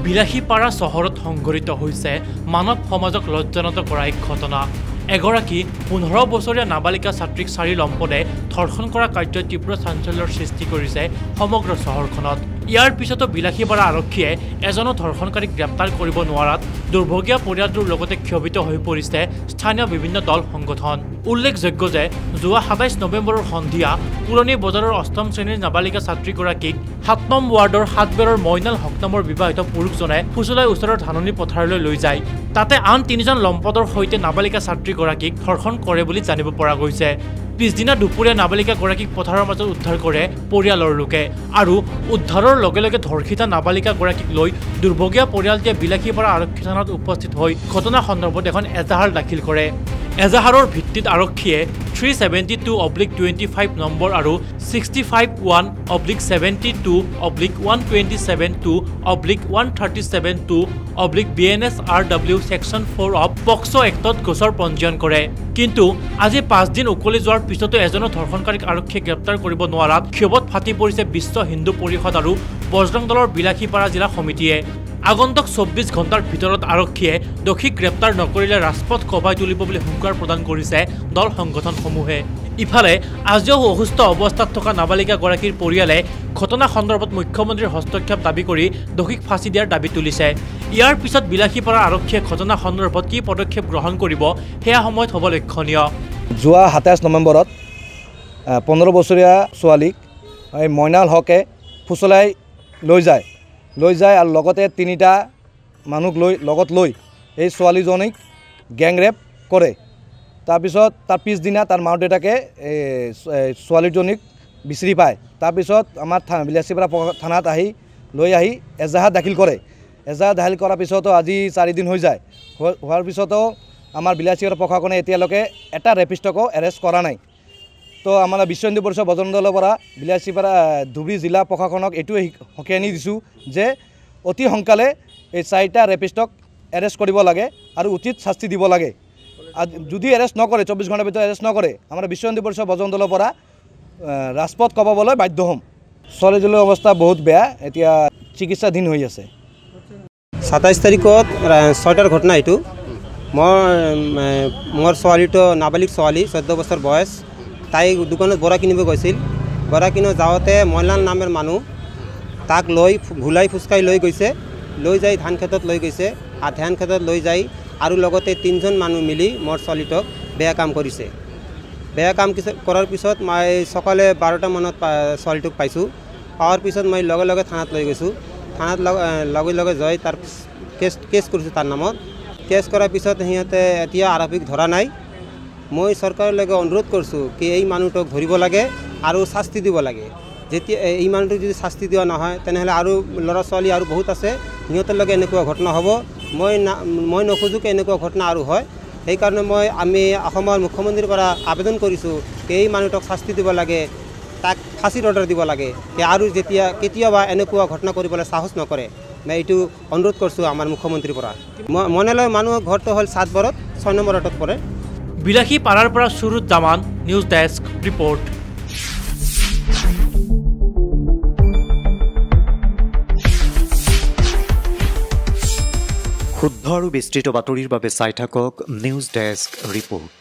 বিলাসীপাৰা চহৰত সংঘটিত হৈছে মানৱ সমাজক লজ্জানত কৰা এক ঘটনা। এগৰাকী 15 বছৰীয়া নাবালিকা ছাত্ৰীক চাৰি লম্পদে ধৰ্ষণ কৰা কাৰ্যই তীব্ৰ চাঞ্চল্যৰ সৃষ্টি কৰিছে সমগ্ৰ চহৰখনত। ইয়াৰ পিছতো বিলাসীপাৰা আৰক্ষীয়ে এজনো ধৰ্ষণকাৰীক গ্ৰেপ্তাৰ কৰিব নোৱাৰাত দুৰ্ভগীয়া পৰিয়ালটোৰ লগতে ক্ষোভিত হৈ পৰিছে স্থানীয় বিভিন্ন দল সংগঠন। উল্লেখযোগ্য যে যোৱা 27 নৱেম্বৰৰ সন্ধিয়া পুৰণি বজাৰৰ 8ম শ্ৰেণীৰ নাবালিকা ছাত্ৰীগৰাকীক 7 নং ৱাৰ্ডৰ 7 বেৰৰ মইনাল হক নামৰ বিবাহিত পুৰুষজনে ফুচুলাই ওচৰৰ ধাননি পথাৰলৈ লৈ যায়। তাতে আন 3জন লম্পদৰ সৈতে নাবালিকা ছাত্ৰীগৰাকীক ধৰ্ষণ কৰে বুলি জানিব পৰা গৈছে। পিছদিনা দুপৰীয়া নাবালিকাগৰাকীক পথাৰৰ মাজত উদ্ধাৰ কৰে পৰিয়ালৰ লোকে আৰু উদ্ধাৰৰ লগে লগে ধৰ্ষিতা নাবালিকাগৰাকীক লৈ দুৰ্ভগীয়া পৰিয়ালটোৱে বিলাসীপাৰা আৰক্ষী থানাত উপস্থিত হৈ ঘটনা সন্দৰ্ভত এখন এজাহাৰ দাখিল কৰে। এজাহাৰৰ ভিত্তিত আৰক্ষীয়ে 372/25 নম্বৰ আৰু 65(1)/72/127(2)/137(2) BNSRW Section 4 of POCSO Actত গোচৰ পঞ্জীয়ন কৰে। কিন্তু আজি 5 দিন উকলি যোৱাৰ পিছতো এজনো ধৰ্ষণকাৰীক আৰক্ষীয়ে গ্ৰেপ্তাৰ কৰিব নোৱাৰাত ক্ষোভত ফাটি পৰিছে বিশ্ব হিন্দু পৰিষদ আৰু বজৰং দলৰ বিলাসীপাৰা জিলা সমিতিয়ে। আগন্তুক 24 ঘণ্টাৰ ভিতৰত আৰক্ষীয়ে দোষীক গ্ৰেপ্তাৰ নকৰিলে ৰাজপথ কবাই তুলিব বুলি হুংকাৰ প্ৰদান কৰিছে দল সংগঠনসমূহে। ইফালে আজিও অসুস্থ অৱস্থাত থকা নাবালিকাগৰাকীৰ পৰিয়ালে ঘটনা সন্দৰ্ভত মুখ্যমন্ত্ৰীৰ হস্তক্ষেপ দাবী কৰি দোষীক ফাঁচি দিয়াৰ দাবী তুলিছে। ইয়াৰ পিছত বিলাসীপাৰা আৰক্ষীয়ে ঘটনা সন্দৰ্ভত কি পদক্ষেপ গ্ৰহণ কৰিব সেয়া সময়ত হ'ব লক্ষণীয়। যোৱা 27 নৱেম্বৰত 15 বছৰীয়া ছোৱালীক মইনাল হকে ফুচলাই লৈ যায় আৰু লগতে 3টা মানুহ লগত লৈ এই ছোৱালীজনীক গেংৰেপ কৰে। তাৰপিছত তাৰ পিছদিনা তাৰ মাক দেউতাকে ছোৱালীজনীক বিচাৰি পায়। তাৰপিছত আমাৰ বিলাসীপাৰা থানাত লৈ আহি এজাহাৰ দাখিল কৰে। এজাহাৰ দাখিল কৰাৰ পিছতো আজি 4 দিন হৈ যায়। হোৱাৰ পিছতো আমাৰ বিলাসীপাৰা প্ৰশাসনে এতিয়ালৈকে এটা ৰেপিষ্টকো এৰেষ্ট কৰা নাই। তো আমাৰ বিশ্ব হিন্দু পৰিষদ বজৰং দলৰ পৰা বিলাসীপাৰা ধুবুৰী জিলা প্ৰশাসনক এইটোৱে সকিয়ানি দিছোঁ যে অতি সোনকালে এই 4টা ৰেপিষ্টক এৰেষ্ট কৰিব লাগে আৰু উচিত শাস্তি দিব লাগে। যদি এৰেষ্ট নকৰে 24 ঘণ্টাৰ ভিতৰত এৰেষ্ট নকৰে আমাৰ বিশ্ব হিন্দু পৰিষদ বজৰং দলৰ পৰা ৰাজপথ কবাবলৈ বাধ্য হ'ম। ছোৱালীজনীৰ অৱস্থা বহুত বেয়া, এতিয়া চিকিৎসাধীন হৈ আছে। 27 তাৰিখত 6টাৰ ঘটনা এইটো। মোৰ ছোৱালীটো নাবালিক ছোৱালী 14 বছৰ বয়স। তাই দোকানত বৰা কিনিব গৈছিল। বৰা কিনিব যাওঁতে মইনাল নামৰ মানুহ তাক লৈ ভুলাই ফুচকাই লৈ গৈছে। লৈ যাই ধান খেতত লৈ গৈছে আৰু ধান খেতত লৈ যাই আৰু লগতে 3জন মানুহ মিলি মোৰ ছোৱালীটোক বেয়া কাম কৰিছে। বেয়া কাম কৰাৰ পিছত মই সকালে 12টা মানত ছোৱালীটোক পাইছোঁ। পাৱাৰ পিছত মই লগে লগে থানাত লৈ গৈছোঁ। থানাত লগে লগে যাই তাৰ কেছ কৰিছোঁ তাৰ নামত। কেছ কৰাৰ পিছত সিহঁতে এতিয়া আৰক্ষীক ধৰা নাই। মই চৰকাৰলৈকে অনুৰোধ কৰিছোঁ কি এই মানুহটোক ধৰিব লাগে আৰু শাস্তি দিব লাগে। যেতিয়া এই মানুহটোক যদি শাস্তি দিয়া নহয় তেনেহ'লে আৰু ল'ৰা ছোৱালী আৰু বহুত আছে, সিহঁতৰ লগে এনেকুৱা ঘটনা হ'ব। মই নোখোজোঁ কি এনেকুৱা ঘটনা আৰু হয়। সেইকাৰণে আমি অসমৰ মুখ্যমন্ত্ৰীৰ পৰা আবেদন কৰিছোঁ কি এই মানুহটোক শাস্তি দিব লাগে, তাক ফাঁচীৰ অৰ্ডাৰ দিব লাগে আৰু কেতিয়াবা এনেকুৱা ঘটনা কৰিবলৈ সাহস নকৰে। মই এইটো অনুৰোধ কৰিছোঁ আমাৰ মুখ্যমন্ত্ৰীৰ পৰা। মইনালৰ মানুহৰ ঘৰটো হ'ল 7 বৰত 6 নম্বৰ ৱাৰ্ডত পৰে। বিলাসীপাৰাৰ পৰা সুৰুজ্জামান, নিউজ ডেস্ক ৰিপৰ্ট। শুদ্ধ আৰু বিস্তৃত বাতৰিৰ বাবে চাই থাকক নিউজ ডেস্ক ৰিপৰ্ট।